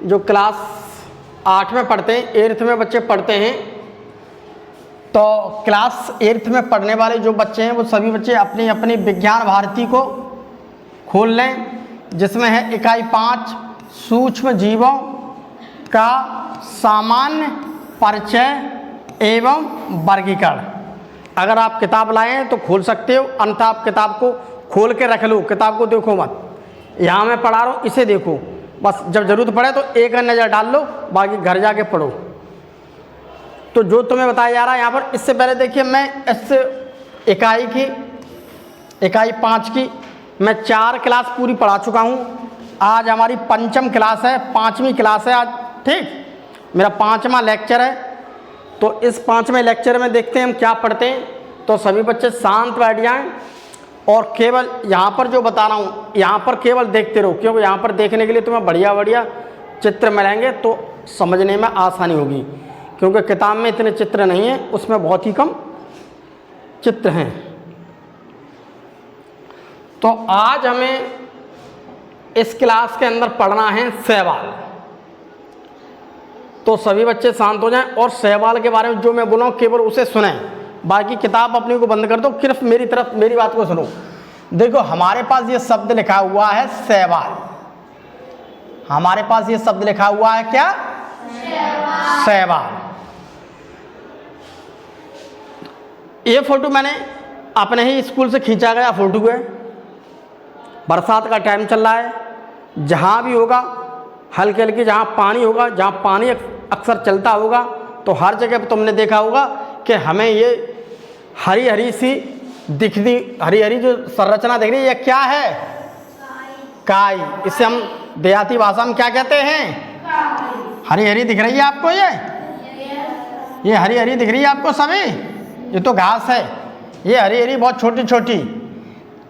जो क्लास 8 में पढ़ते हैं, 8th में बच्चे पढ़ते हैं, तो क्लास 8th में पढ़ने वाले जो बच्चे हैं वो सभी बच्चे अपनी अपनी विज्ञान भारती को खोल लें, जिसमें है इकाई 5 सूक्ष्म जीवों का सामान्य परिचय एवं वर्गीकरण। अगर आप किताब लाए हैं तो खोल सकते हो, अन्यथा आप किताब को खोल के रख लो, किताब को देखो मत। यहाँ मैं पढ़ा रहा हूँ, इसे देखो बस, जब ज़रूरत पड़े तो एक नज़र डाल लो, बाकी घर जाके पढ़ो। तो जो तुम्हें बताया जा रहा है यहाँ पर, इससे पहले देखिए मैं इस इकाई 5 की मैं 4 क्लास पूरी पढ़ा चुका हूँ। आज हमारी 5वीं क्लास है, 5वीं क्लास है आज, ठीक, मेरा 5वां लेक्चर है। तो इस 5वें लेक्चर में देखते हैं हम क्या पढ़ते हैं। तो सभी बच्चे शांत बैठ जाएं और केवल यहाँ पर जो बता रहा हूँ यहाँ पर केवल देखते रहो, क्योंकि यहाँ पर देखने के लिए तुम्हें बढ़िया बढ़िया चित्र मिलेंगे तो समझने में आसानी होगी, क्योंकि किताब में इतने चित्र नहीं हैं, उसमें बहुत ही कम चित्र हैं। तो आज हमें इस क्लास के अंदर पढ़ना है शैवाल। तो सभी बच्चे शांत हो जाएं और शैवाल के बारे में जो मैं बोला हूँ केवल उसे सुनें, बाकी किताब अपनी को बंद कर दो, सिर्फ मेरी बात को सुनो। देखो हमारे पास ये शब्द लिखा हुआ है शैवाल, हमारे पास ये शब्द लिखा हुआ है क्या? शैवाल। ये फोटो मैंने अपने ही स्कूल से खींचा गया फोटो है। बरसात का टाइम चल रहा है, जहाँ भी होगा हल्की हल्की जहाँ पानी होगा, जहाँ पानी अक्सर चलता होगा, तो हर जगह पर तुमने देखा होगा कि हमें ये हरी हरी सी दिखती, हरी हरी जो संरचना दिख रही है, ये क्या है? काई। इसे हम देहाती भाषा में क्या कहते हैं? हरी हरी दिख रही है आपको? ये हरी हरी दिख रही है आपको सभी? ये तो घास है, ये हरी हरी बहुत छोटी छोटी।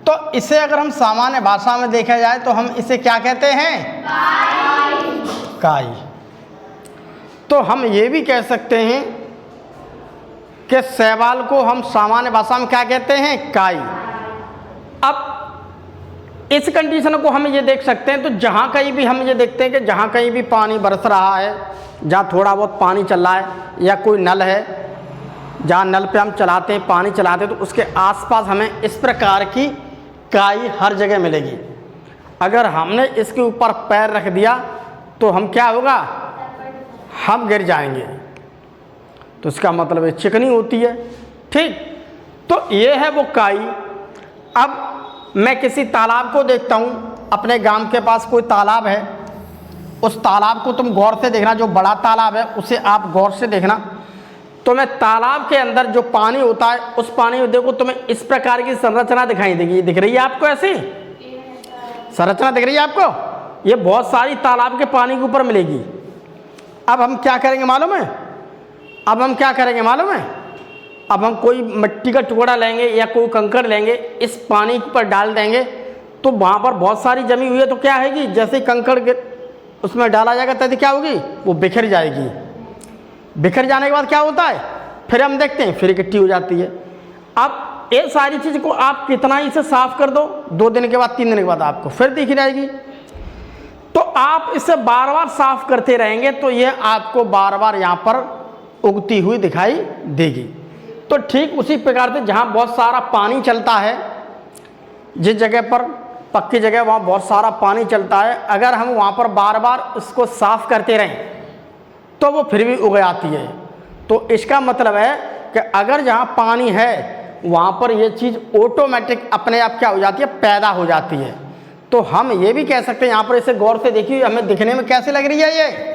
तो इसे अगर हम सामान्य भाषा में देखा जाए तो हम इसे क्या कहते हैं? काई। तो हम ये भी कह सकते हैं कि शैवाल को हम सामान्य भाषा में क्या कहते हैं? काई। अब इस कंडीशन को हम ये देख सकते हैं, तो जहाँ कहीं भी हम ये देखते हैं कि जहाँ कहीं भी पानी बरस रहा है, जहाँ थोड़ा बहुत पानी चल रहा है या कोई नल है, जहाँ नल पे हम चलाते हैं, पानी चलाते हैं, तो उसके आसपास हमें इस प्रकार की काई हर जगह मिलेगी। अगर हमने इसके ऊपर पैर रख दिया तो हम क्या होगा? हम गिर जाएंगे। तो इसका मतलब है चिकनी होती है, ठीक। तो ये है वो काई। अब मैं किसी तालाब को देखता हूँ, अपने गांव के पास कोई तालाब है, उस तालाब को तुम गौर से देखना, जो बड़ा तालाब है उसे आप गौर से देखना। तो मैं तालाब के अंदर जो पानी होता है, उस पानी में देखो तुम्हें इस प्रकार की संरचना दिखाई देगी। दिख रही है आपको? ऐसी संरचना दिख रही है आपको? ये बहुत सारी तालाब के पानी के ऊपर मिलेगी। अब हम क्या करेंगे मालूम है? अब हम कोई मिट्टी का टुकड़ा लेंगे या कोई कंकड़ लेंगे, इस पानी के ऊपर डाल देंगे, तो वहाँ पर बहुत सारी जमी हुई है, तो क्या होगी? जैसे ही कंकड़ उसमें डाला जाएगा तभी क्या होगी? वो बिखर जाएगी। बिखर जाने के बाद क्या होता है? फिर हम देखते हैं फिर इकट्ठी हो जाती है। अब ये सारी चीज़ को आप कितना ही से साफ कर दो, 2 दिन के बाद 3 दिन के बाद आपको फिर दिख जाएगी। तो आप इसे बार बार साफ करते रहेंगे तो ये आपको बार बार यहाँ पर उगती हुई दिखाई देगी। तो ठीक उसी प्रकार से जहाँ बहुत सारा पानी चलता है, जिस जगह पर पक्की जगह वहाँ बहुत सारा पानी चलता है, अगर हम वहाँ पर बार बार उसको साफ करते रहें तो वो फिर भी उग जाती है। तो इसका मतलब है कि अगर जहाँ पानी है वहाँ पर ये चीज़ ऑटोमेटिक अपने आप क्या हो जाती है? पैदा हो जाती है। तो हम ये भी कह सकते हैं, यहाँ पर इसे गौर से देखिए, हमें दिखने में कैसे लग रही है? ये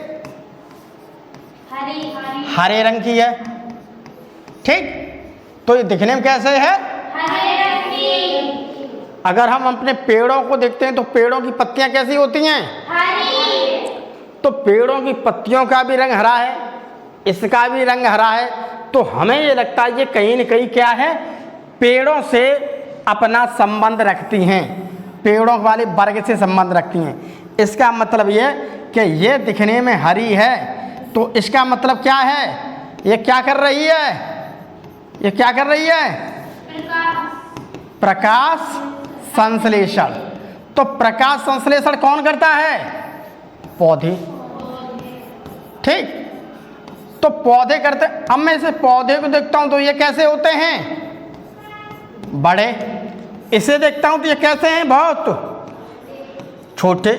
हरे रंग की है, ठीक। तो ये दिखने में कैसे है? हरे रंग की। अगर हम अपने पेड़ों को देखते हैं तो पेड़ों की पत्तियां कैसी होती हैं? हरी। तो पेड़ों की पत्तियों का भी रंग हरा है, इसका भी रंग हरा है। तो हमें ये लगता है ये कहीं न कहीं क्या है? पेड़ों से अपना संबंध रखती हैं, पेड़ों वाले वर्ग से संबंध रखती हैं। इसका मतलब ये कि ये दिखने में हरी है, तो इसका मतलब क्या है? ये क्या कर रही है? ये क्या कर रही है? प्रकाश संश्लेषण। तो प्रकाश संश्लेषण कौन करता है? पौधे। ठीक। तो पौधे करते, अब मैं इसे पौधे को देखता हूं तो ये कैसे होते हैं? बड़े। इसे देखता हूं तो ये कैसे हैं? बहुत छोटे।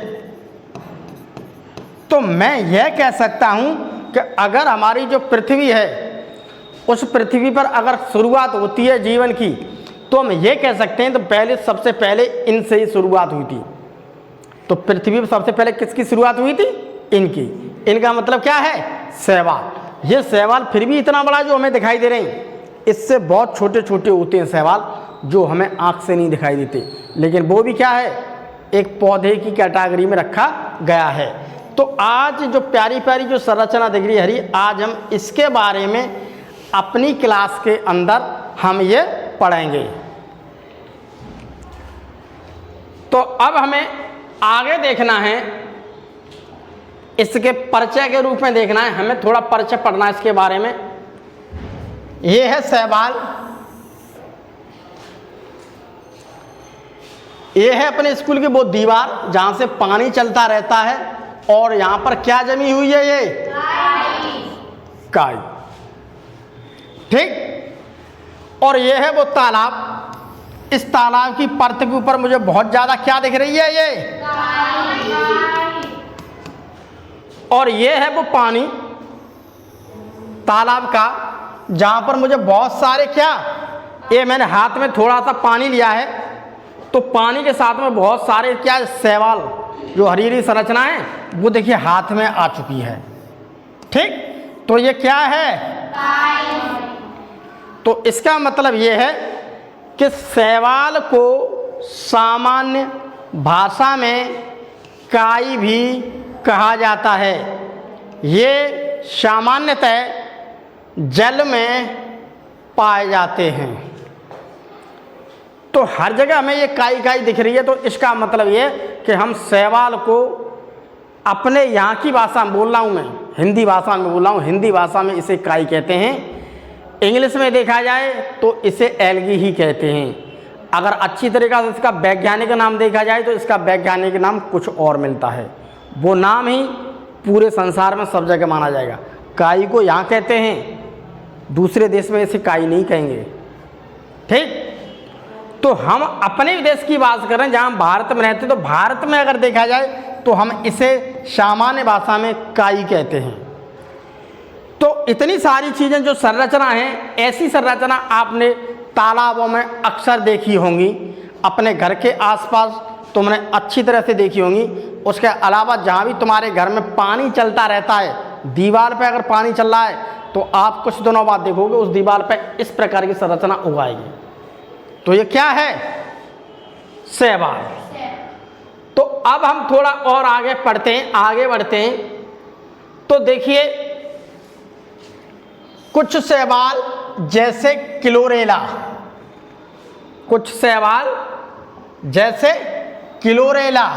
तो मैं यह कह सकता हूं कि अगर हमारी जो पृथ्वी है उस पृथ्वी पर अगर शुरुआत होती है जीवन की, तो हम ये कह सकते हैं तो पहले सबसे पहले इनसे ही शुरुआत हुई थी। तो पृथ्वी पर सबसे पहले किसकी शुरुआत हुई थी? इनकी। इनका मतलब क्या है? शैवाल। ये शैवाल फिर भी इतना बड़ा जो हमें दिखाई दे रहे हैं, इससे बहुत छोटे छोटे होते हैं शैवाल, जो हमें आँख से नहीं दिखाई देते, लेकिन वो भी क्या है? एक पौधे की कैटेगरी में रखा गया है। तो आज जो प्यारी प्यारी जो संरचना दिख रही है हरी, आज हम इसके बारे में अपनी क्लास के अंदर हम ये पढ़ेंगे। तो अब हमें आगे देखना है, इसके परिचय के रूप में देखना है, हमें थोड़ा परिचय पढ़ना है इसके बारे में। ये है शैवाल, ये है अपने स्कूल की वो दीवार जहां से पानी चलता रहता है, और यहां पर क्या जमी हुई है? ये काई। ठीक। और ये है वो तालाब, इस तालाब की परत के ऊपर मुझे बहुत ज्यादा क्या दिख रही है? ये। और ये है वो पानी तालाब का, जहां पर मुझे बहुत सारे क्या, ये मैंने हाथ में थोड़ा सा पानी लिया है, तो पानी के साथ में बहुत सारे क्या शैवाल जो हरी हरी संरचना है वो देखिए हाथ में आ चुकी है। ठीक। तो ये क्या है? तो इसका मतलब ये है कि शैवाल को सामान्य भाषा में काई भी कहा जाता है। ये सामान्यतः जल में पाए जाते हैं। तो हर जगह हमें ये काई काई दिख रही है, तो इसका मतलब ये कि हम शैवाल को अपने यहाँ की भाषा में बोल रहा हूँ, मैं हिंदी भाषा में बोल रहा हूँ, हिंदी भाषा में इसे काई कहते हैं। इंग्लिश में देखा जाए तो इसे एल्गी ही कहते हैं। अगर अच्छी तरीक़ा से इसका वैज्ञानिक नाम देखा जाए तो इसका वैज्ञानिक नाम कुछ और मिलता है, वो नाम ही पूरे संसार में सब जगह माना जाएगा। काई को यहाँ कहते हैं, दूसरे देश में इसे काई नहीं कहेंगे। ठीक। तो हम अपने देश की बात कर रहे हैं, जहाँ भारत में रहते हैं, तो भारत में अगर देखा जाए तो हम इसे सामान्य भाषा में काई कहते हैं। तो इतनी सारी चीज़ें जो संरचना हैं, ऐसी संरचना आपने तालाबों में अक्सर देखी होंगी, अपने घर के आसपास तुमने अच्छी तरह से देखी होंगी। उसके अलावा जहाँ भी तुम्हारे घर में पानी चलता रहता है, दीवार पे अगर पानी चल रहा है तो आप कुछ दिनों बाद देखोगे उस दीवार पे इस प्रकार की संरचना उगाएगी। तो ये क्या है? शैवाल। तो अब हम थोड़ा और आगे पढ़ते हैं, आगे बढ़ते हैं। तो देखिए कुछ शैवाल जैसे क्लोरेला, कुछ शैवाल जैसे क्लोरेला,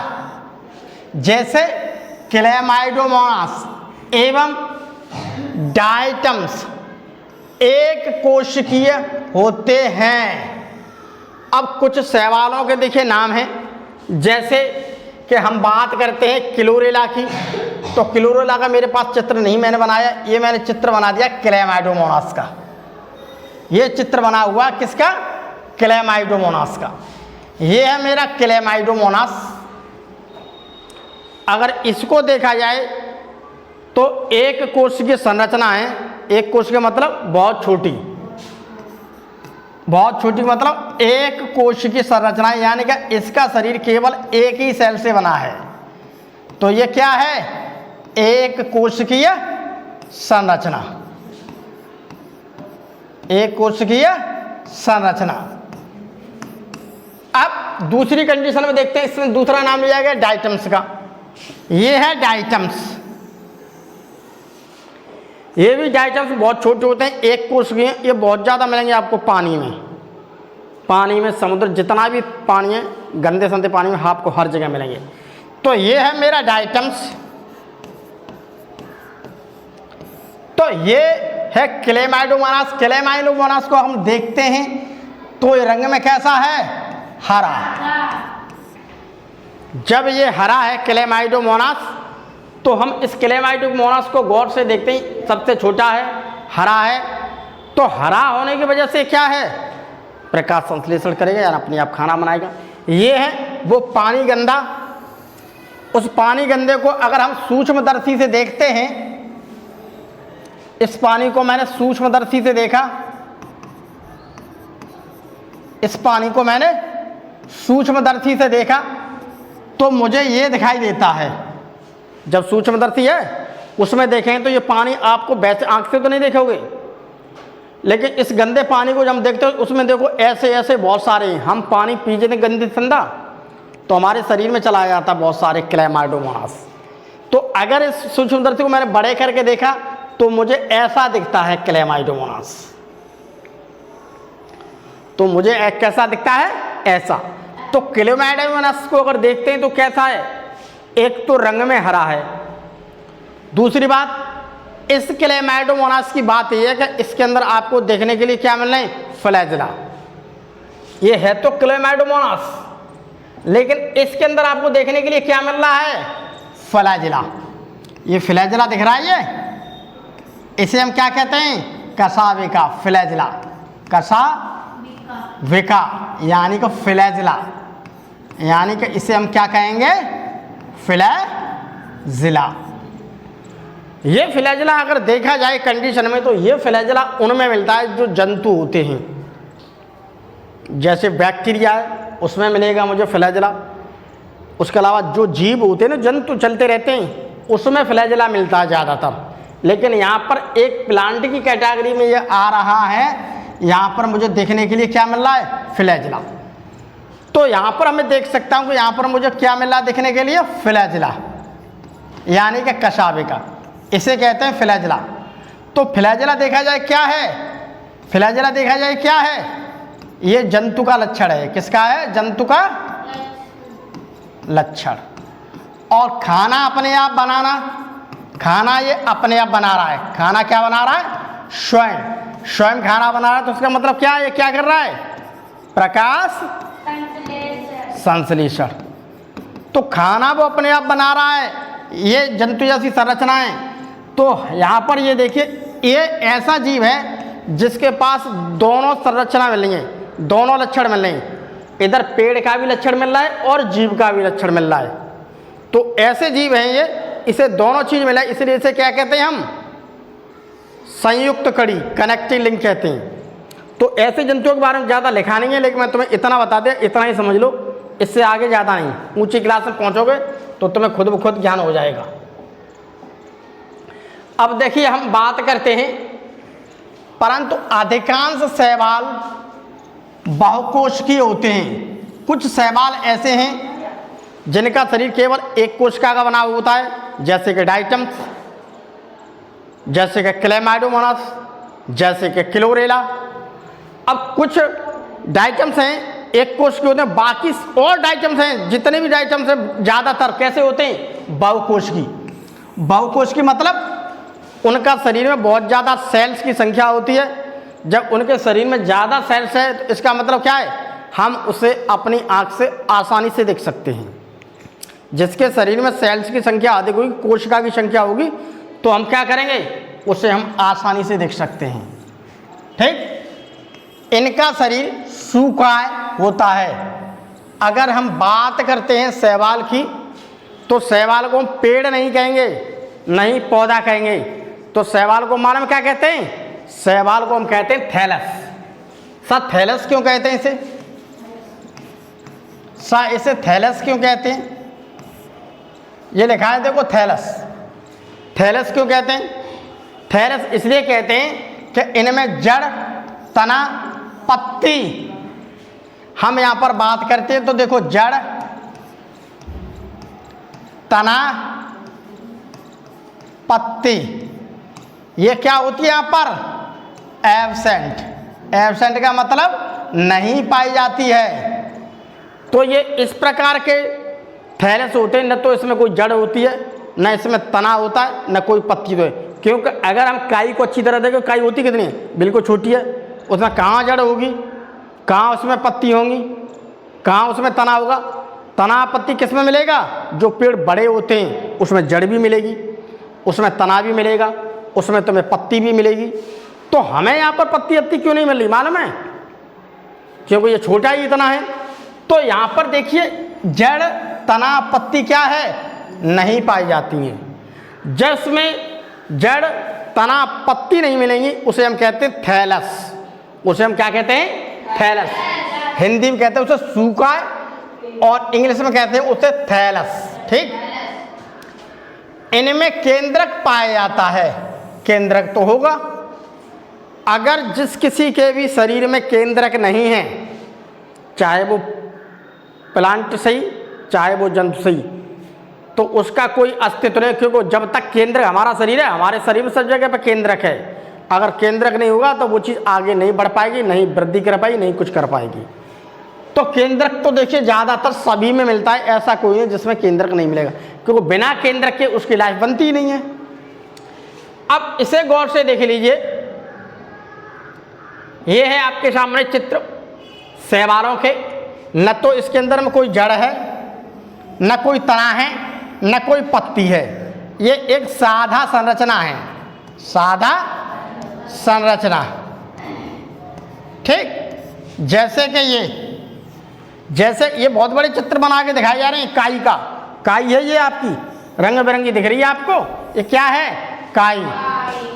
जैसे क्लैमाइडोमोनास एवं डायटम्स एक कोशिकीय होते हैं। अब कुछ शैवालों के देखिए नाम हैं, जैसे कि हम बात करते हैं क्लोरेला की, तो क्लोरेला का मेरे पास चित्र नहीं मैंने बनाया, ये मैंने चित्र बना दिया क्लैमाइडोमोनास का। ये चित्र बना हुआ किसका? क्लैमाइडोमोनास का। ये है मेरा क्लैमाइडोमोनास। अगर इसको देखा जाए तो एक कोश की संरचना है, एक कोश का मतलब बहुत छोटी, बहुत छोटी मतलब एक कोश की संरचना है, यानी कि इसका शरीर केवल एक ही सेल से बना है। तो ये क्या है? एक कोशिकीय संरचना, एक कोशिकीय संरचना। अब दूसरी कंडीशन में देखते हैं, इसमें दूसरा नाम लिया गया डायटम्स का। ये है डायटम्स। ये भी डायटम्स बहुत छोटे होते हैं, एक कोशिकीय। ये बहुत ज़्यादा मिलेंगे आपको पानी में, पानी में, समुद्र जितना भी पानी है, गंदे संदे पानी में आपको हर जगह मिलेंगे। तो ये है मेरा डायटम्स। तो ये है क्लैमाइडोमोनास। क्लैमाइडोमोनास को हम देखते हैं तो ये रंग में कैसा है? हरा। जब ये हरा है क्लैमाइडोमोनास, तो हम इस क्लेमाइडोमोनास को गौर से देखते हैं, सबसे छोटा है, हरा है। तो हरा होने की वजह से क्या है, प्रकाश संश्लेषण करेगा या अपने आप खाना बनाएगा। ये है वो पानी गंदा। उस पानी गंदे को अगर हम सूक्ष्मदर्शी से देखते हैं, इस पानी को मैंने सूक्ष्मदर्शी से देखा, इस पानी को मैंने सूक्ष्मदर्शी से देखा तो मुझे ये दिखाई देता है। जब सूक्ष्मदर्शी है उसमें देखें तो ये पानी आपको वैसे आंख से तो नहीं देखोगे, लेकिन इस गंदे पानी को जब हम देखते हो उसमें देखो ऐसे ऐसे बहुत सारे हैं। हम पानी पी जाते गंदी ठंडा तो हमारे शरीर में चला जाता बहुत सारे क्लेमाइडोमोनास। तो अगर इस सूक्ष्मदर्शी को मैंने बड़े करके देखा तो मुझे ऐसा दिखता है क्लेमाइडोमोनास। तो मुझे कैसा दिखता है, ऐसा। तो क्लेमाइडोमोनास को अगर देखते हैं तो कैसा है, एक तो रंग में हरा है। दूसरी बात, इस क्लेमाइडोमोनास की बात यह है कि इसके अंदर आपको देखने के लिए क्या मिल रहा है, फ्लैजेला। ये है तो क्लेमाइडोमोनास, लेकिन इसके अंदर आपको देखने के लिए क्या मिल रहा है, फ्लैजेला। ये फ्लैजेला दिख रहा है, ये इसे हम क्या कहते हैं, कशाविका फ्लैजेला, कशाविका यानी कि फ्लैजेला, यानी कि इसे हम क्या कहेंगे, फ्लैजेला। ये फ्लैजेला अगर देखा जाए कंडीशन में तो ये फ्लैजेला उनमें मिलता है जो जंतु होते हैं, जैसे बैक्टीरिया है उसमें मिलेगा मुझे फ्लैजेला। उसके अलावा जो जीव होते हैं ना, जंतु चलते रहते हैं, उसमें फ्लैजेला मिलता है ज़्यादातर। लेकिन यहाँ पर एक प्लांट की कैटेगरी में ये आ रहा है, यहाँ पर मुझे देखने के लिए क्या मिल रहा है, फ्लैजेला। तो यहाँ पर हमें देख सकता हूँ कि यहाँ पर मुझे क्या मिल रहा है देखने के लिए, फ्लैजेला यानी कि कशाविका, इसे कहते हैं फ्लैजेला। तो फ्लैजेला देखा जाए क्या है, फ्लैजेला देखा जाए क्या है, ये जंतु का लक्षण है। किसका है, जंतु का लक्षण। और खाना अपने आप बनाना, खाना ये अपने आप बना रहा है। खाना क्या बना रहा है, स्वयं स्वयं खाना बना रहा है। तो उसका मतलब क्या है, ये क्या कर रहा है, प्रकाश संश्लेषण। तो खाना वो अपने आप बना रहा है, ये जंतु जैसी संरचना है। तो यहाँ पर ये देखिए, ये ऐसा जीव है जिसके पास दोनों संरचना मिल रही हैं, दोनों लक्षण मिल रहे हैं। इधर पेड़ का भी लक्षण मिल रहा है और जीव का भी लक्षण मिल रहा है। तो ऐसे जीव हैं ये, इसे दोनों चीज़ मिला है, इसलिए इसे क्या कहते हैं हम, संयुक्त कड़ी, कनेक्टिंग लिंक कहते हैं। तो ऐसे जंतुओं के बारे में ज़्यादा लिखा नहीं है, लेकिन मैं तुम्हें इतना बता दिया, इतना ही समझ लो, इससे आगे ज़्यादा नहीं। ऊंची क्लास में पहुंचोगे तो तुम्हें खुद ब खुद ज्ञान हो जाएगा। अब देखिए हम बात करते हैं, परंतु अधिकांश शैवाल बहुकोशिकीय होते हैं। कुछ शैवाल ऐसे हैं जिनका शरीर केवल एक कोशिका का बना होता है, जैसे कि डाइटम्स, जैसे कि क्लेमाइडोमोनास, जैसे कि क्लोरेला। अब कुछ डाइटम्स हैं एक कोशिकीय होते हैं, बाकी और डाइटम्स हैं, जितने भी डाइटम्स हैं ज़्यादातर कैसे होते हैं, बहुकोशिकीय। बहुकोशिकीय मतलब उनका शरीर में बहुत ज़्यादा सेल्स की संख्या होती है। जब उनके शरीर में ज़्यादा सेल्स है तो इसका मतलब क्या है, हम उसे अपनी आँख से आसानी से देख सकते हैं। जिसके शरीर में सेल्स की संख्या अधिक होगी, कोशिका की संख्या होगी, तो हम क्या करेंगे, उसे हम आसानी से देख सकते हैं। ठीक, इनका शरीर सूखा होता है। अगर हम बात करते हैं शैवाल की, तो शैवाल को हम पेड़ नहीं कहेंगे, नहीं पौधा कहेंगे। तो शैवाल को मालूम क्या कहते हैं, शैवाल को हम कहते हैं थैलस। सर थैलस क्यों कहते हैं इसे, सर इसे थैलस क्यों कहते हैं, ये लिखा है देखो थैलस। थैलस क्यों कहते हैं, थैलस इसलिए कहते हैं कि इनमें जड़, तना, पत्ती, हम यहाँ पर बात करते हैं तो देखो जड़, तना, पत्ती, ये क्या होती है यहाँ पर, एब्सेंट। एब्सेंट का मतलब नहीं पाई जाती है। तो ये इस प्रकार के थैलस होते हैं, न तो इसमें कोई जड़ होती है, न इसमें तना होता है, न कोई पत्ती तो है। क्योंकि अगर हम काई को अच्छी तरह देखें, काई होती कितनी है, बिल्कुल छोटी है, उसमें कहाँ जड़ होगी, कहाँ उसमें पत्ती होंगी, कहाँ उसमें तना होगा। तना पत्ती किस में मिलेगा? जो पेड़ बड़े होते हैं उसमें जड़ भी मिलेगी, उसमें तना भी मिलेगा, उसमें तुम्हें पत्ती भी मिलेगी। तो हमें यहाँ पर पत्ती अत्ती क्यों नहीं मिल रही मालूम है? क्योंकि ये छोटा ही इतना है। तो यहाँ पर देखिए जड़ तना पत्ती क्या है? नहीं पाई जाती हैं। जिसमें जड़ तना पत्ती नहीं मिलेंगी उसे हम कहते हैं थैलस। उसे हम क्या कहते हैं? थैलस। हिंदी में कहते हैं उसे सूका और इंग्लिश में कहते हैं उसे थैलस। ठीक, इनमें केंद्रक पाया जाता है। केंद्रक तो होगा, अगर जिस किसी के भी शरीर में केंद्रक नहीं है, चाहे वो प्लांट सही चाहे वो जंतु सही, तो उसका कोई अस्तित्व नहीं। क्योंकि जब तक केंद्रक, हमारा शरीर है, हमारे शरीर में सब जगह पर केंद्रक है। अगर केंद्रक नहीं होगा तो वो चीज़ आगे नहीं बढ़ पाएगी, नहीं वृद्धि कर पाएगी, नहीं कुछ कर पाएगी। तो केंद्रक तो देखिए ज़्यादातर सभी में मिलता है, ऐसा कोई है जिसमें केंद्रक नहीं मिलेगा, क्योंकि बिना केंद्रक के उसकी लाइफ बनती ही नहीं है। अब इसे गौर से देख लीजिए, ये है आपके सामने चित्र शैवालों के। न तो इसके अंदर में कोई जड़ है, न कोई तना है, न कोई पत्ती है। ये एक साधा संरचना है, साधा संरचना। ठीक, जैसे ये बहुत बड़े चित्र बना के दिखाए जा रहे हैं काई का। काई है ये आपकी, रंग बिरंगी दिख रही है आपको, ये क्या है? काई।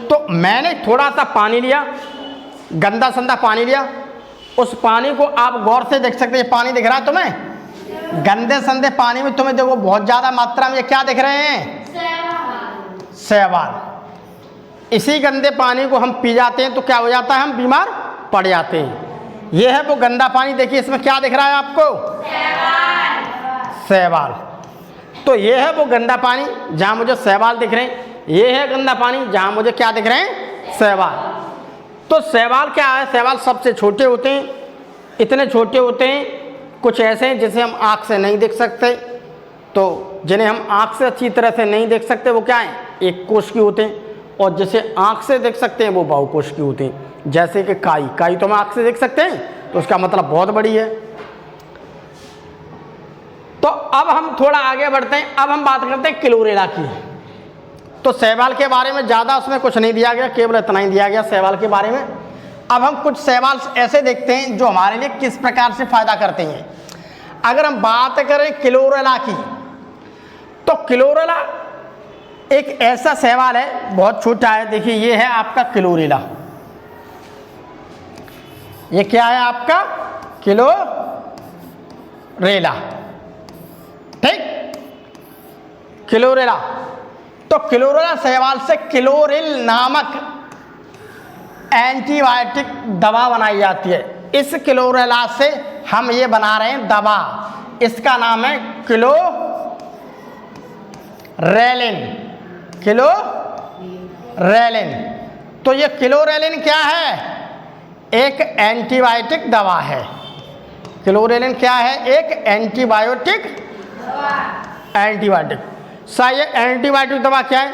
तो मैंने थोड़ा सा पानी लिया, गंदा संदा पानी लिया, उस पानी को आप गौर से देख सकते हैं। पानी दिख रहा है तुम्हें? गंदे संदे पानी में तुम्हें देखो बहुत ज़्यादा मात्रा में ये क्या दिख रहे हैं? शैवाल। इसी गंदे पानी को हम पी जाते हैं तो क्या हो जाता है? हम बीमार पड़ जाते हैं। ये है वो गंदा पानी, देखिए इसमें क्या दिख रहा है आपको? शैवाल। तो ये है वो गंदा पानी जहाँ मुझे शैवाल दिख रहे हैं, ये है गंदा पानी जहाँ मुझे क्या दिख रहे हैं? शैवाल। तो शैवाल क्या है? शैवाल सबसे छोटे होते हैं, इतने छोटे होते हैं, कुछ ऐसे हैं जिसे हम आँख से नहीं देख सकते। तो जिन्हें हम आँख से अच्छी तरह से नहीं देख सकते वो क्या है? एक कोश की होते हैं, और जिसे आँख से देख सकते हैं वो बहुकोश की होते हैं। जैसे कि काई तो हम आँख से देख सकते हैं, तो उसका मतलब बहुत बड़ी है। तो अब हम थोड़ा आगे बढ़ते हैं, अब हम बात करते हैं क्लोरेला की। तो शैवाल के बारे में ज़्यादा उसमें कुछ नहीं दिया गया, केवल इतना ही दिया गया शैवाल के बारे में। अब हम कुछ शैवाल ऐसे देखते हैं जो हमारे लिए किस प्रकार से फायदा करते हैं। अगर हम बात करें क्लोरेला की, तो क्लोरेला एक ऐसा शैवाल है, बहुत छोटा है। देखिए ये है आपका क्लोरेला, ये क्या है आपका? क्लोरेला। ठीक, क्लोरेला। तो क्लोरेला शैवाल से क्लोरिल नामक एंटीबायोटिक दवा बनाई जाती है। इस क्लोरेला से हम ये बना रहे हैं दवा, इसका नाम है क्लोरेलिन। क्लोरेलिन। तो ये क्लोरेलिन क्या है? एक एंटीबायोटिक दवा है। क्लोरेलिन क्या है? एक एंटीबायोटिक सा ये एंटीबायोटिक दवा क्या है?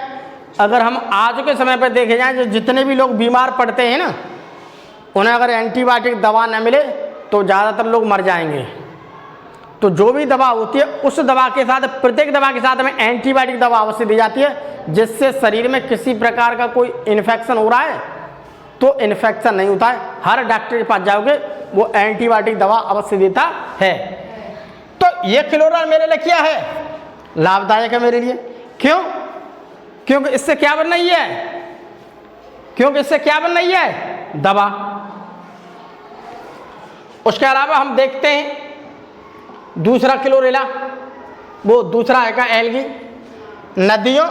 अगर हम आज के समय पर देखे जाएं, जो जितने भी लोग बीमार पड़ते हैं ना, उन्हें अगर एंटीबायोटिक दवा न मिले तो ज़्यादातर लोग मर जाएंगे। तो जो भी दवा होती है उस दवा के साथ, प्रत्येक दवा के साथ में एंटीबायोटिक दवा अवश्य दी जाती है, जिससे शरीर में किसी प्रकार का कोई इन्फेक्शन हो रहा है तो इन्फेक्शन नहीं होता है। हर डॉक्टर के पास जाओगे वो एंटीबायोटिक दवा अवश्य देता है। तो ये क्लोरेला मेरे लिए क्या है? लाभदायक है मेरे लिए। क्यों? क्योंकि इससे क्या बन रही है? दवा। उसके अलावा हम देखते हैं दूसरा क्लोरेला, वो दूसरा है का एल्गी। नदियों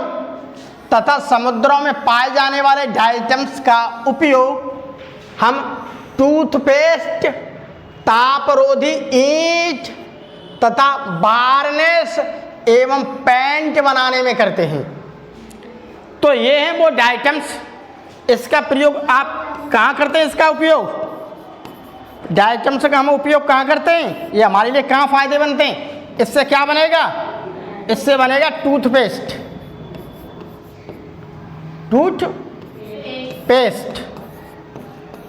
तथा समुद्रों में पाए जाने वाले डाइटम्स का उपयोग हम टूथपेस्ट, तापरोधी ईंट तथा वार्निश एवं पेंट बनाने में करते हैं। तो ये है वो डाइटम्स, इसका प्रयोग आप कहाँ करते हैं? इसका उपयोग डाइटम्स का हम उपयोग कहाँ करते हैं? ये हमारे लिए कहाँ फायदे बनते हैं? इससे क्या बनेगा? इससे बनेगा टूथपेस्ट।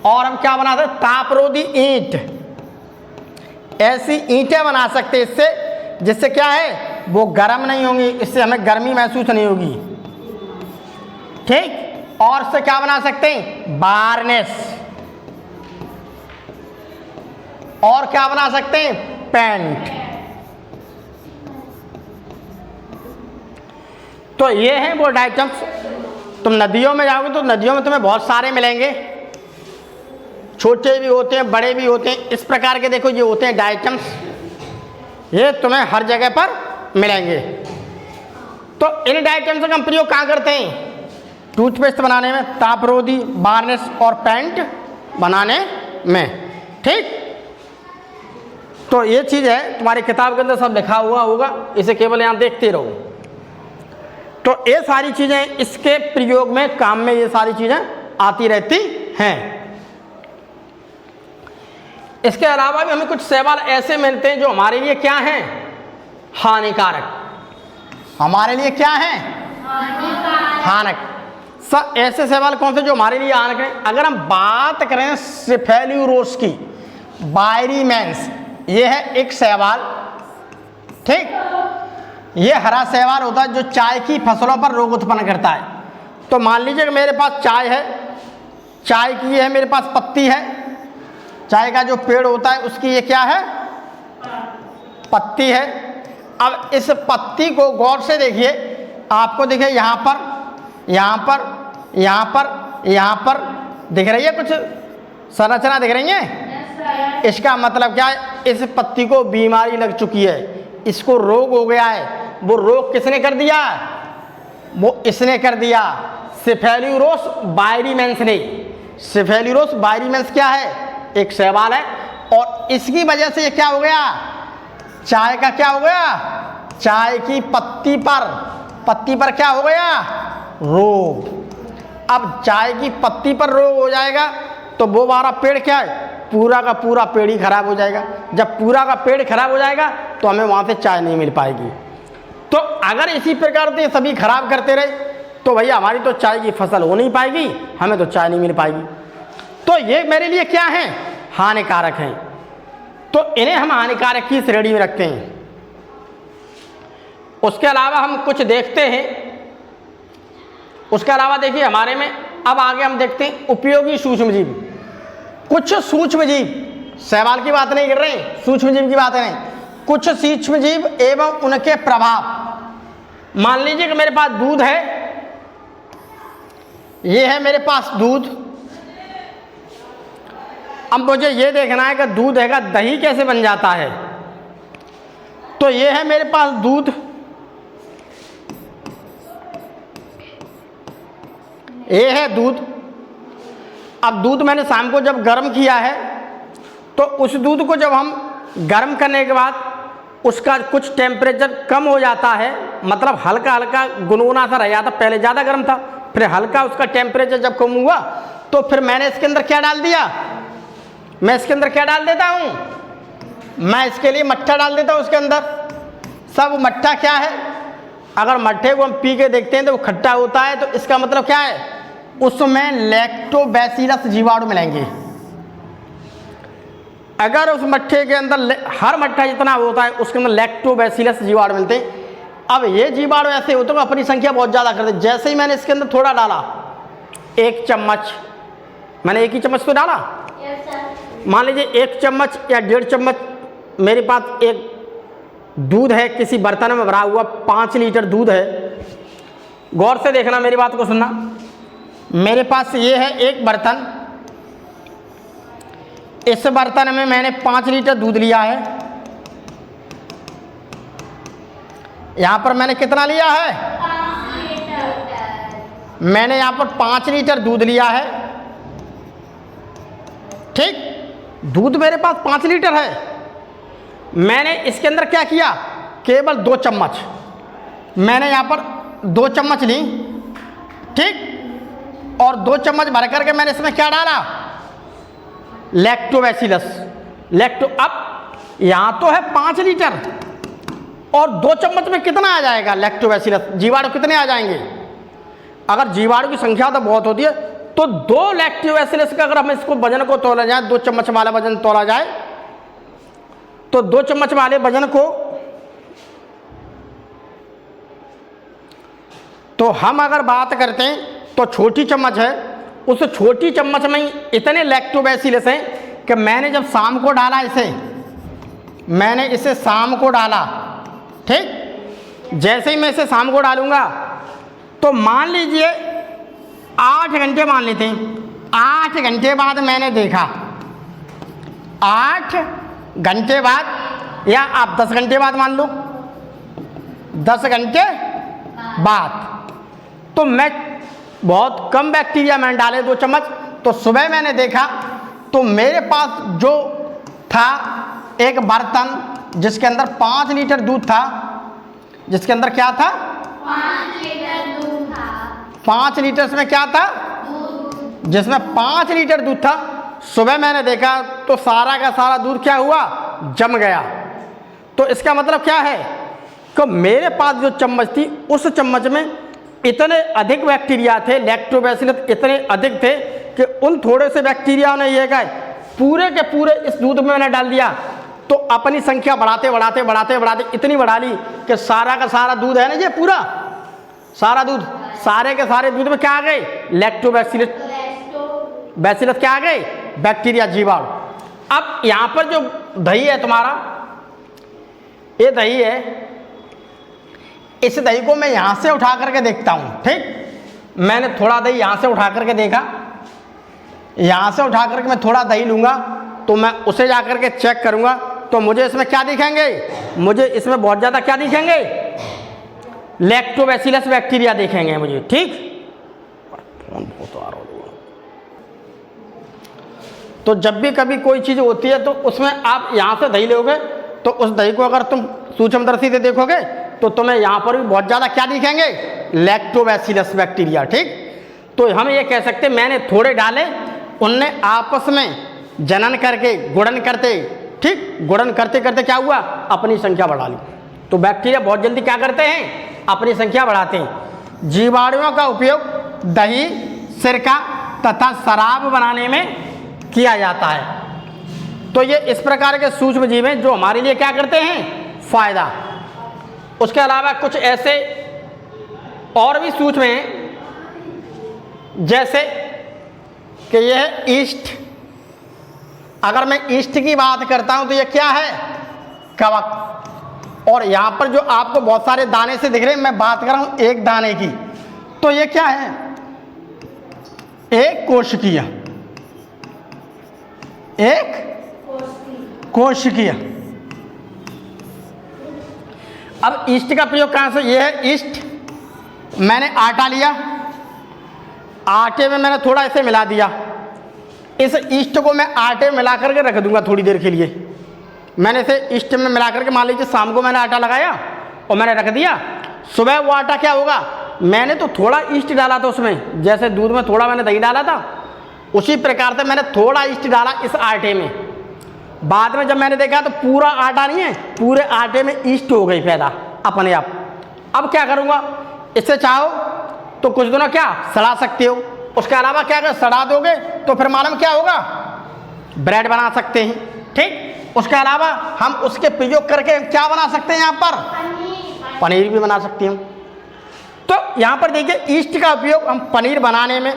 और हम क्या बनाते हैं? तापरोधी ईंट। ऐसी ईंटें बना सकते हैं इससे जिससे क्या है वो गर्म नहीं होंगी, इससे हमें गर्मी महसूस नहीं होगी। ठीक, और इससे क्या बना सकते हैं, वार्निश। और क्या बना सकते हैं, पेंट। तो ये हैं वो आइटम्स। तुम नदियों में जाओगे तो नदियों में तुम्हें बहुत सारे मिलेंगे, छोटे भी होते हैं बड़े भी होते हैं। इस प्रकार के देखो ये होते हैं आइटम्स, ये तुम्हें हर जगह पर मिलेंगे। तो इन आइटम्स का हम प्रयोग कहाँ करते हैं, टूथपेस्ट बनाने में, तापरोधी, वार्निश और पेंट बनाने में। ठीक, तो ये चीज़ है, तुम्हारी किताब के अंदर सब लिखा हुआ होगा, इसे केवल यहाँ देखते रहो। तो ये सारी चीज़ें इसके प्रयोग में, काम में ये सारी चीज़ें आती रहती हैं। इसके अलावा भी हमें कुछ शैवाल ऐसे मिलते हैं जो हमारे लिए क्या हैं, हानिकारक। हमारे लिए क्या है, हानिकारक। सब ऐसे शैवाल कौन से जो हमारे लिए हानिकारक हैं। अगर हम बात करें सेफेल्यूरोस की, बायरीमेंस, ये है एक शैवाल। ठीक, ये हरा शैवाल होता है जो चाय की फसलों पर रोग उत्पन्न करता है। तो मान लीजिए कि मेरे पास चाय है, चाय की ये है मेरे पास पत्ती है, चाय का जो पेड़ होता है उसकी ये क्या है, पत्ती है। अब इस पत्ती को गौर से देखिए, आपको देखिए यहाँ पर, यहाँ पर, यहाँ पर, यहाँ पर दिख रही है, कुछ संरचना दिख रही है। इसका मतलब क्या है, इस पत्ती को बीमारी लग चुकी है, इसको रोग हो गया है। वो रोग किसने कर दिया, वो इसने कर दिया, सेफेल्यूरोस बायरीमेंस ने। सेफेल्यूरोस बायरीमेंस क्या है, एक शैवाल है, और इसकी वजह से ये क्या हो गया, चाय का क्या हो गया, चाय की पत्ती पर क्या हो गया, रोग। अब चाय की पत्ती पर रोग हो जाएगा तो वो हमारा पेड़ क्या है, पूरा का पूरा पेड़ ही खराब हो जाएगा। जब पूरा का पेड़ खराब हो जाएगा तो हमें वहाँ से चाय नहीं मिल पाएगी। तो अगर इसी प्रकार से सभी खराब करते रहे तो भैया हमारी तो चाय की फसल हो नहीं पाएगी, हमें तो चाय नहीं मिल पाएगी। तो ये मेरे लिए क्या है, हानिकारक हैं। तो इन्हें हम हानिकारक की श्रेणी में रखते हैं। उसके अलावा हम कुछ देखते हैं, उसके अलावा देखिए हमारे में, अब आगे हम देखते हैं उपयोगी सूक्ष्मजीव। कुछ सूक्ष्मजीव, शैवाल की बात नहीं कर रहे हैं, सूक्ष्मजीव की बात नहीं, कुछ सूक्ष्मजीव एवं उनके प्रभाव। मान लीजिए कि मेरे पास दूध है, ये है मेरे पास दूध। अब मुझे ये देखना है कि दूध है का दही कैसे बन जाता है। तो ये है मेरे पास दूध, ये है दूध। अब दूध मैंने शाम को जब गर्म किया है तो उस दूध को जब हम गर्म करने के बाद उसका कुछ टेम्परेचर कम हो जाता है, मतलब हल्का हल्का गुनगुना सा रह जाता। पहले ज़्यादा गर्म था, फिर हल्का उसका टेम्परेचर जब कम हुआ तो फिर मैंने इसके अंदर क्या डाल दिया, मैं इसके अंदर क्या डाल देता हूँ, मैं इसके लिए मट्ठा डाल देता हूँ उसके अंदर। सब मट्ठा क्या है, अगर मट्ठे को हम पी के देखते हैं तो वो खट्टा होता है, तो इसका मतलब क्या है, उसमें लैक्टोबैसिलस जीवाणु मिलेंगे। अगर उस मट्ठे के अंदर, हर मट्ठा जितना होता है उसके अंदर लैक्टोबैसिलस जीवाणु मिलते हैं। अब ये जीवाणु ऐसे होते हैं अपनी संख्या बहुत ज़्यादा कर दे। जैसे ही मैंने इसके अंदर थोड़ा डाला, 1 चम्मच, मैंने एक ही चम्मच तो डाला, मान लीजिए 1 चम्मच या 1.5 चम्मच मेरे पास एक दूध है, किसी बर्तन में भरा हुआ 5 लीटर दूध है। गौर से देखना, मेरी बात को सुनना। मेरे पास ये है एक बर्तन, इस बर्तन में मैंने 5 लीटर दूध लिया है। यहाँ पर मैंने कितना लिया है, 5 लीटर। मैंने यहाँ पर 5 लीटर दूध लिया है। ठीक, दूध मेरे पास 5 लीटर है। मैंने इसके अंदर क्या किया, केवल 2 चम्मच, मैंने यहाँ पर 2 चम्मच ली। ठीक, और 2 चम्मच भर करके मैंने इसमें क्या डाला, लैक्टोबैसिलस। अब यहाँ तो है 5 लीटर और 2 चम्मच में कितना आ जाएगा लैक्टोबैसिलस, जीवाणु कितने आ जाएंगे। अगर जीवाणु की संख्या तो बहुत होती है तो 2 लैक्टोबैसिलस का अगर हम इसको वजन को तोला जाए, 2 चम्मच वाला वजन तोला जाए, तो 2 चम्मच वाले वजन को तो हम अगर बात करते हैं तो छोटी चम्मच है, उस छोटी चम्मच में इतने लैक्टोबैसिलस हैं कि मैंने जब शाम को डाला मैंने इसे शाम को डाला, ठीक, जैसे ही मैं इसे शाम को डालूंगा तो मान लीजिए 8 घंटे मान लेते हैं, 8 घंटे बाद मैंने देखा, 8 घंटे बाद या आप 10 घंटे बाद मान लो, 10 घंटे बाद, तो मैं बहुत कम बैक्टीरिया मैंने डाले 2 चम्मच। तो सुबह मैंने देखा तो मेरे पास जो था एक बर्तन जिसके अंदर 5 लीटर दूध था, जिसके अंदर क्या था, 5 लीटर दूध था। 5 लीटर में क्या था, जिसमें 5 लीटर दूध था। सुबह मैंने देखा तो सारा का सारा दूध क्या हुआ, जम गया। तो इसका मतलब क्या है कि मेरे पास जो चम्मच थी उस चम्मच में इतने अधिक बैक्टीरिया थे, लैक्टोबैसिलस इतने अधिक थे कि उन थोड़े से बैक्टीरिया ने ये कहा पूरे के पूरे इस दूध में मैंने डाल दिया। तो अपनी संख्या बढ़ाते बढ़ाते बढ़ाते बढ़ाते इतनी बढ़ा ली कि सारा का सारा दूध है ना, ये पूरा सारा दूध, सारे के सारे दूध में क्या आ गए, लैक्टोबैसिलस, बैसिलस क्या आ गए, बैक्टीरिया, जीवाणु। अब यहाँ पर जो दही है तुम्हारा, ये दही है, इस दही को मैं यहाँ से उठा करके देखता हूँ, ठीक, मैंने थोड़ा दही यहाँ से उठा करके देखा, यहाँ से उठा करके मैं थोड़ा दही लूँगा तो मैं उसे जा करके चेक करूँगा तो मुझे इसमें क्या दिखेंगे, मुझे इसमें बहुत ज़्यादा क्या दिखेंगे, लैक्टोबैसिलस बैक्टीरिया दिखेंगे मुझे, ठीक। फोन बहुत आ रहा है। तो जब भी कभी कोई चीज़ होती है तो उसमें आप यहाँ से दही लोगे तो उस दही को अगर तुम सूक्ष्मदर्शी से देखोगे तो तुम्हें यहाँ पर भी बहुत ज़्यादा क्या दिखेंगे, लैक्टोबैसिलस बैक्टीरिया, ठीक। तो हम ये कह सकते मैंने थोड़े डाले, उनने आपस में जनन करके गुणन करते, ठीक, गुणन करते करते क्या हुआ, अपनी संख्या बढ़ा ली। तो बैक्टीरिया बहुत जल्दी क्या करते हैं, अपनी संख्या बढ़ाते हैं। जीवाणुओं का उपयोग दही, सिरका तथा शराब बनाने में किया जाता है। तो ये इस प्रकार के सूक्ष्म जीव हैं जो हमारे लिए क्या करते हैं, फायदा। उसके अलावा कुछ ऐसे और भी सूक्ष्म हैं, जैसे कि यह है ईस्ट। अगर मैं ईस्ट की बात करता हूं तो यह क्या है, कवक। और यहां पर जो आपको बहुत सारे दाने से दिख रहे हैं, मैं बात कर रहा हूं एक दाने की, तो यह क्या है, एक कोशिकीय, एक कोशिकीय। अब ईस्ट का प्रयोग कहां से, यह है ईस्ट। मैंने आटा लिया, आटे में मैंने थोड़ा इसे मिला दिया, इस ईस्ट को मैं आटे में मिला करके रख दूंगा थोड़ी देर के लिए। मैंने इसे ईस्ट में मिला करके, मान लीजिए शाम को मैंने आटा लगाया और मैंने रख दिया, सुबह वो आटा क्या होगा, मैंने तो थोड़ा ईस्ट डाला था उसमें, जैसे दूध में थोड़ा मैंने दही डाला था उसी प्रकार से मैंने थोड़ा ईस्ट डाला इस आटे में। बाद में जब मैंने देखा तो पूरा आटा नहीं है, पूरे आटे में ईस्ट हो गई पैदा अपने आप। अब क्या करूँगा, इससे चाहो तो कुछ दिनों क्या सड़ा सकते हो, उसके अलावा क्या अगर सड़ा दोगे तो फिर मालूम क्या होगा, ब्रेड बना सकते हैं, ठीक। उसके अलावा हम उसके प्रयोग करके क्या बना सकते हैं, यहाँ पर पनीर भी बना सकते हैं। तो यहाँ पर देखिए ईस्ट का उपयोग हम पनीर बनाने में,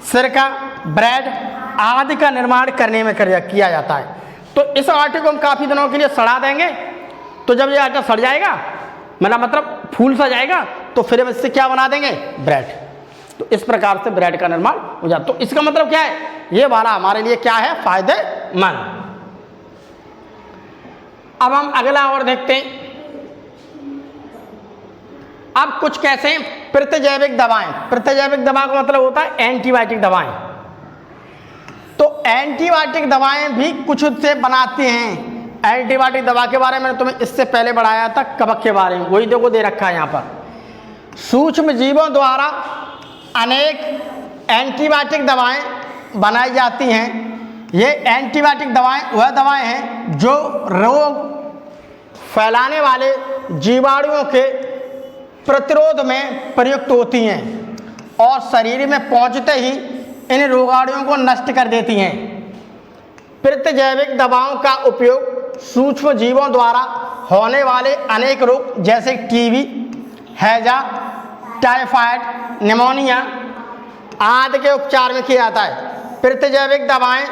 सिरका, ब्रेड आदि का निर्माण करने में किया जाता है। तो इस आटे को हम काफ़ी दिनों के लिए सड़ा देंगे, तो जब ये आटा सड़ जाएगा, मेरा मतलब फूल सा जाएगा, तो फिर हम इससे क्या बना देंगे, ब्रेड। तो इस प्रकार से ब्रेड का निर्माण हो जाता। तो इसका मतलब क्या है, ये वाला हमारे लिए क्या है, फायदेमंद। अब हम अगला और देखते हैं। अब कुछ कैसे हैं प्रतिजैविक दवाएं। प्रतिजैविक दवा का मतलब होता है एंटीबायोटिक दवाएं। तो एंटीबायोटिक दवाएं भी कुछ से बनाते हैं। एंटीबायोटिक दवा के बारे में तुम्हें इससे पहले बढ़ाया था, कवक के बारे में, वही देखो दे रखा है यहाँ पर। सूक्ष्म जीवों द्वारा अनेक एंटीबायोटिक दवाएं बनाई जाती हैं। ये एंटीबायोटिक दवाएं वह दवाएं हैं जो रोग फैलाने वाले जीवाणुओं के प्रतिरोध में प्रयुक्त होती हैं और शरीर में पहुंचते ही इन रोगाणुओं को नष्ट कर देती हैं। प्रतिजैविक दवाओं का उपयोग सूक्ष्म जीवों द्वारा होने वाले अनेक रोग जैसे टीबी, हैजा, टाइफाइड, निमोनिया आदि के उपचार में किया जाता है। प्रतिजैविक दवाएं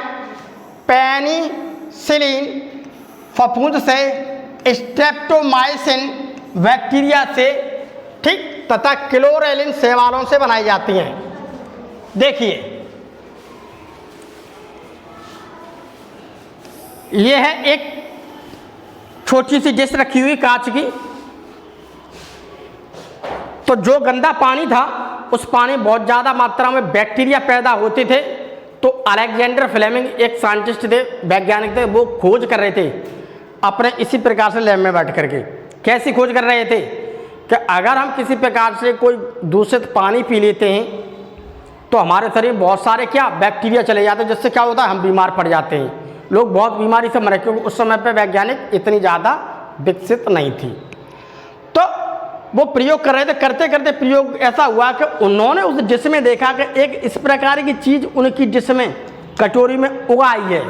पेनिसिलिन फफूंद से, स्ट्रेप्टोमाइसिन बैक्टीरिया से, ठीक, तथा क्लोरेलिन शैवालों से बनाई जाती हैं। देखिए ये है एक छोटी सी डिश रखी हुई कांच की। तो जो गंदा पानी था उस पानी में बहुत ज़्यादा मात्रा में बैक्टीरिया पैदा होते थे। तो अलेक्जेंडर फ्लेमिंग एक साइंटिस्ट थे, वैज्ञानिक थे, वो खोज कर रहे थे अपने इसी प्रकार से लैब में बैठ करके। कैसी खोज कर रहे थे कि अगर हम किसी प्रकार से कोई दूषित पानी पी लेते हैं तो हमारे शरीर में बहुत सारे क्या बैक्टीरिया चले जाते हैं, जिससे क्या होता है हम बीमार पड़ जाते हैं, लोग बहुत बीमारी से मरे, क्योंकि उस समय पे वैज्ञानिक इतनी ज़्यादा विकसित नहीं थी। तो वो प्रयोग कर रहे थे, करते करते प्रयोग ऐसा हुआ कि उन्होंने उस डिश में देखा कि एक इस प्रकार की चीज़ उनकी डिश में कटोरी में उगाई है।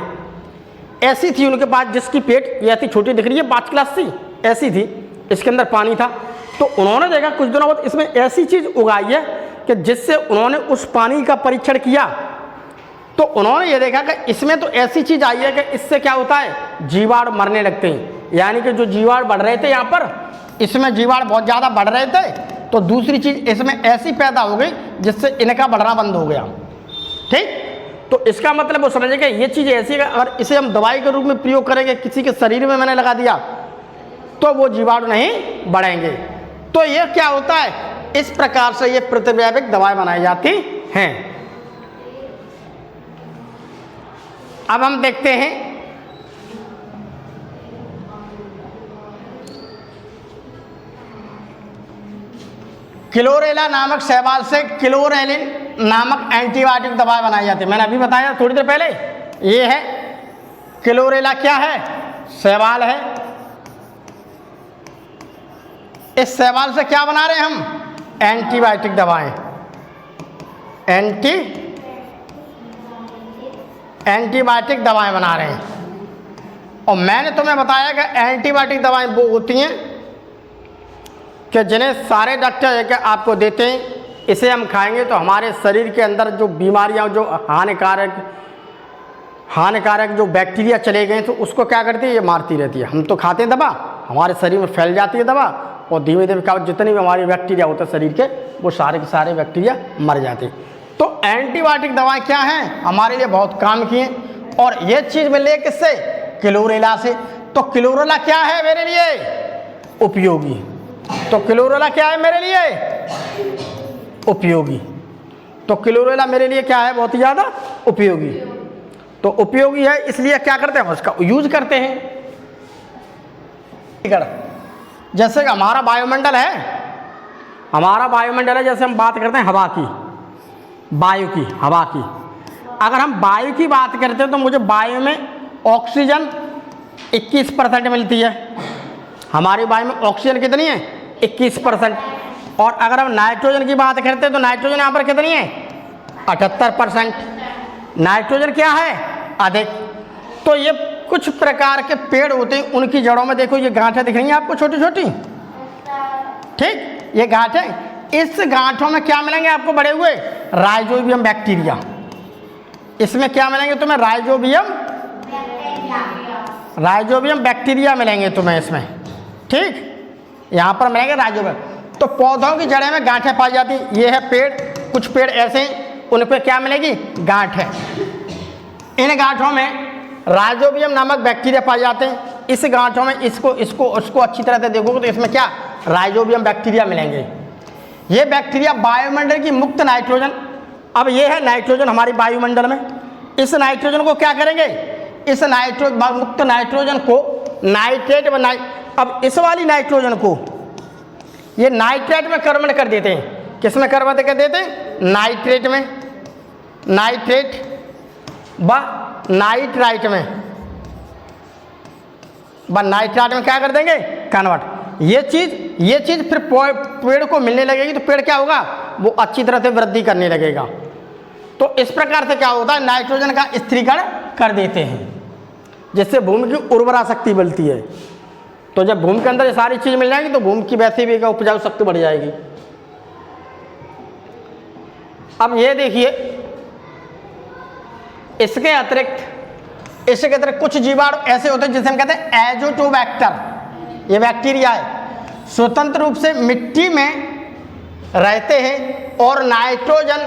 ऐसी थी उनके पास, जिसकी पेट ये थी, छोटी दिख रही है, 5 क्लास सी ऐसी थी, इसके अंदर पानी था। तो उन्होंने देखा कुछ दिनों बाद इसमें ऐसी चीज़ उगाई है कि जिससे उन्होंने उस पानी का परीक्षण किया तो उन्होंने ये देखा कि इसमें तो ऐसी चीज़ आई है कि इससे क्या होता है, जीवाणु मरने लगते हैं। यानी कि जो जीवाणु बढ़ रहे थे यहाँ पर, इसमें जीवाणु बहुत ज़्यादा बढ़ रहे थे, तो दूसरी चीज़ इसमें ऐसी पैदा हो गई जिससे इनका बढ़ना बंद हो गया। ठीक, तो इसका मतलब वो समझे कि ये चीज़ ऐसी है, अगर इसे हम दवाई के रूप में प्रयोग करेंगे, किसी के शरीर में मैंने लगा दिया तो वो जीवाणु नहीं बढ़ेंगे। तो ये क्या होता है, इस प्रकार से ये प्रतिजैविक दवाएं बनाई जाती हैं। अब हम देखते हैं क्लोरेला नामक शैवाल से क्लोरेलिन नामक एंटीबायोटिक दवाएं बनाई जाती है। मैंने अभी बताया थोड़ी देर पहले, ये है क्लोरेला, क्या है, शैवाल है। इस शैवाल से क्या बना रहे हैं हम, एंटीबायोटिक दवाएं, एंटीबायोटिक दवाएं बना रहे हैं। और मैंने तुम्हें बताया कि एंटीबायोटिक दवाएं वो होती हैं कि जिन्हें सारे डॉक्टर है कि आपको देते हैं, इसे हम खाएंगे तो हमारे शरीर के अंदर जो बीमारियां, जो हानिकारक जो बैक्टीरिया चले गए तो उसको क्या करती है, ये मारती रहती है। हम तो खाते हैं दवा, हमारे शरीर में फैल जाती है दवा, और धीमे धीमे क्या, जितनी भी हमारी बैक्टीरिया होते हैं शरीर के, वो सारे के सारे बैक्टीरिया मर जाते हैं। तो एंटीबायोटिक दवाएं क्या हैं, हमारे लिए बहुत काम की हैं। और ये चीज़ मिल रही है किससे, क्लोरेला से। तो क्लोरेला क्या है मेरे लिए, उपयोगी। तो क्लोरेला क्या है मेरे लिए, उपयोगी। तो क्लोरेला मेरे लिए क्या है, बहुत ही ज़्यादा उपयोगी। तो उपयोगी है, इसलिए क्या करते हैं, उसका यूज करते हैं। जैसे कि हमारा वायुमंडल है, जैसे हम बात करते हैं हवा की, वायु की, हवा की। अगर हम वायु की बात करते हैं तो मुझे वायु में ऑक्सीजन 21% मिलती है। हमारी वायु में ऑक्सीजन कितनी है, 21%। और अगर हम नाइट्रोजन की बात करते हैं तो नाइट्रोजन यहाँ पर कितनी है, 78%। नाइट्रोजन क्या है, अधिक। तो ये कुछ प्रकार के पेड़ होते हैं, उनकी जड़ों में देखो ये गांठें दिख रही हैं आपको, छोटी छोटी, ठीक, ये गांठें। इस गांठों में क्या मिलेंगे आपको, बड़े हुए राइजोबियम बैक्टीरिया। इसमें क्या मिलेंगे तुम्हें, राइजोबियम बैक्टीरिया मिलेंगे तुम्हें इसमें, ठीक, यहाँ पर मिलेंगे राइजोबियम। तो पौधों की जड़ें में गांठें पाई जाती, ये है पेड़, कुछ पेड़ ऐसे हैं उन पर क्या मिलेगी, गांठें। इन गांठों में राइजोबियम नामक बैक्टीरिया पाए जाते हैं। इस गांठों में उसको अच्छी तरह से देखोगे तो इसमें क्या, राइजोबियम बैक्टीरिया मिलेंगे। ये बैक्टीरिया वायुमंडल की मुक्त नाइट्रोजन, अब ये है नाइट्रोजन हमारी वायुमंडल में, इस नाइट्रोजन को क्या करेंगे, इस मुक्त नाइट्रोजन को नाइट्रेट बनाए। अब इस वाली नाइट्रोजन को ये नाइट्रेट में कन्वर्ट कर देते हैं। किस में कन्वर्ट कर देते हैं, नाइट्रेट में, नाइट्रेट व नाइट्राइट में, नाइट्राइट में क्या कर देंगे, कन्वर्ट। ये चीज़ फिर पेड़ को मिलने लगेगी, तो पेड़ क्या होगा, वो अच्छी तरह से वृद्धि करने लगेगा। तो इस प्रकार से क्या होता है, नाइट्रोजन का स्थिरीकरण कर देते हैं, जिससे भूमि की उर्वरा शक्ति बढ़ती है। तो जब भूमि के अंदर ये सारी चीज़ मिल जाएगी तो भूमि की वैसे भी उपजाऊ शक्ति बढ़ जाएगी। अब ये देखिए, इसके अतिरिक्त कुछ जीवाणु ऐसे होते हैं जिसे हम कहते हैं एजोटोबैक्टर। ये बैक्टीरिया है, स्वतंत्र रूप से मिट्टी में रहते हैं और नाइट्रोजन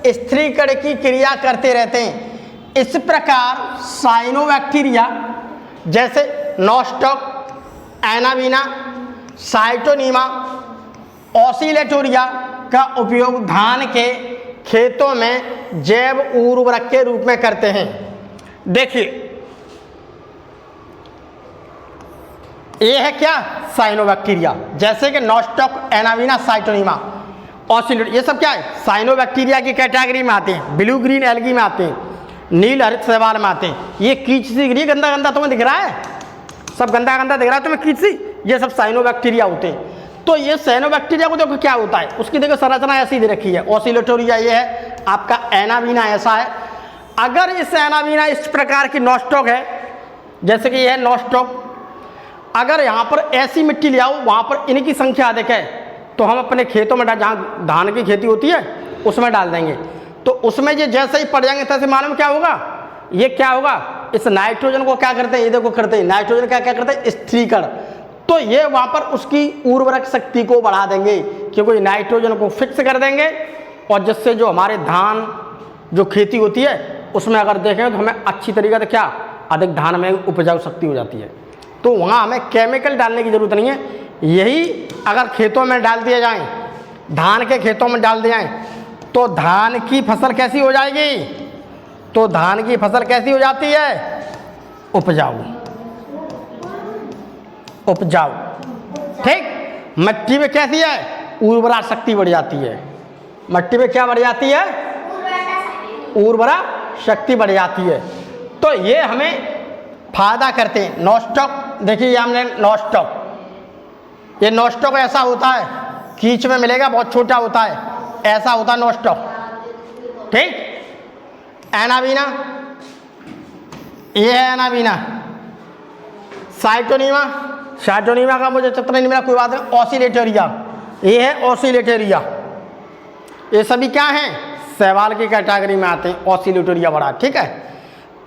स्थिरीकरण की क्रिया करते रहते हैं। इस प्रकार साइनोबैक्टीरिया जैसे नॉस्टॉक, एनाबीना, साइटोनीमा, ऑसिलेटोरिया का उपयोग धान के खेतों में जैव उर्वरक के रूप में करते हैं। देखिए, ये है क्या, साइनोबैक्टीरिया, जैसे कि नॉस्टॉक, एनाबीना, साइटोनीमा, ऑसिलेट, ये सब क्या है, साइनोबैक्टीरिया की कैटेगरी में आते हैं, ब्लू ग्रीन एल्गी में आते हैं, नील हरित शैवाल में आते हैं। ये कीच सी, ये गंदा गंदा तुम्हें दिख रहा है, सब गंदा गंदा दिख रहा है तुम्हें कीच सी, ये सब साइनोबैक्टीरिया होते हैं। तो ये साइनोबैक्टीरिया को देखो क्या होता है, उसकी देखो संरचना ऐसी दे रखी है। ऑसिलेटोरिया ये है, आपका एनाबीना ऐसा है। अगर इस एनाबीना इस प्रकार की नॉस्टॉक है, जैसे कि यह है नॉस्टॉक, अगर यहाँ पर ऐसी मिट्टी ले आओ, वहाँ पर इनकी संख्या अधिक है, तो हम अपने खेतों में जहाँ धान की खेती होती है उसमें डाल देंगे। तो उसमें ये जैसे ही पड़ जाएंगे तैसे मालूम क्या होगा, ये क्या होगा, इस नाइट्रोजन को क्या करते हैं, ये देखो करते हैं, नाइट्रोजन का क्या करते हैं, स्थिरीकरण। तो ये वहाँ पर उसकी उर्वरक शक्ति को बढ़ा देंगे, क्योंकि नाइट्रोजन को फिक्स कर देंगे, और जिससे जो हमारे धान जो खेती होती है उसमें अगर देखें तो हमें अच्छी तरीके से क्या, अधिक धान में उपजाऊ शक्ति हो जाती है। तो वहाँ हमें केमिकल डालने की ज़रूरत नहीं है। यही अगर खेतों में डाल दिया जाए, धान के खेतों में डाल दिया जाए, तो धान की फसल कैसी हो जाएगी, तो धान की फसल कैसी हो जाती है, उपजाऊ, उपजाऊ, ठीक। मिट्टी में कैसी है, उर्वरा शक्ति बढ़ जाती है। मिट्टी में क्या बढ़ जाती है, उर्वरा शक्ति बढ़ जाती है। तो ये हमें फायदा करते हैं। नॉस्टॉक देखिए, ये हमने नॉस्टॉक, ये नॉस्टॉक ऐसा होता है, कीच में मिलेगा, बहुत छोटा होता है, ऐसा होता है नॉस्टॉक, ठीक। एनाबीना, ये है एनाबीना। साइटोनीमा, साइटोनीमा का मुझे चित्र नहीं मिला, कोई बात नहीं। ऑसिलेटोरिया, ये है ऑसिलेटोरिया। ये सभी क्या हैं, शैवाल की कैटेगरी में आते हैं। ऑसिलेटोरिया बड़ा, ठीक है।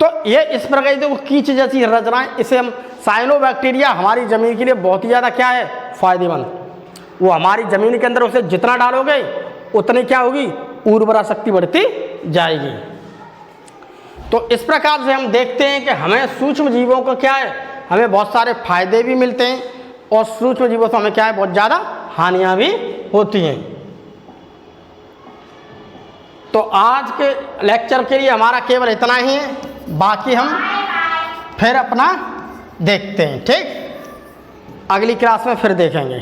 तो ये इस प्रकार की कीच जैसी रचना है, इसे हम साइनोबैक्टीरिया हमारी ज़मीन के लिए बहुत ही ज़्यादा क्या है, फायदेमंद। वो हमारी ज़मीन के अंदर उसे जितना डालोगे उतनी क्या होगी, उर्वरा शक्ति बढ़ती जाएगी। तो इस प्रकार से हम देखते हैं कि हमें सूक्ष्म जीवों का क्या है, हमें बहुत सारे फायदे भी मिलते हैं, और सूक्ष्म जीवों से हमें क्या है, बहुत ज़्यादा हानियाँ भी होती हैं। तो आज के लेक्चर के लिए हमारा केवल इतना ही है, बाकी हम फिर अपना देखते हैं, ठीक। अगली क्लास में फिर देखेंगे।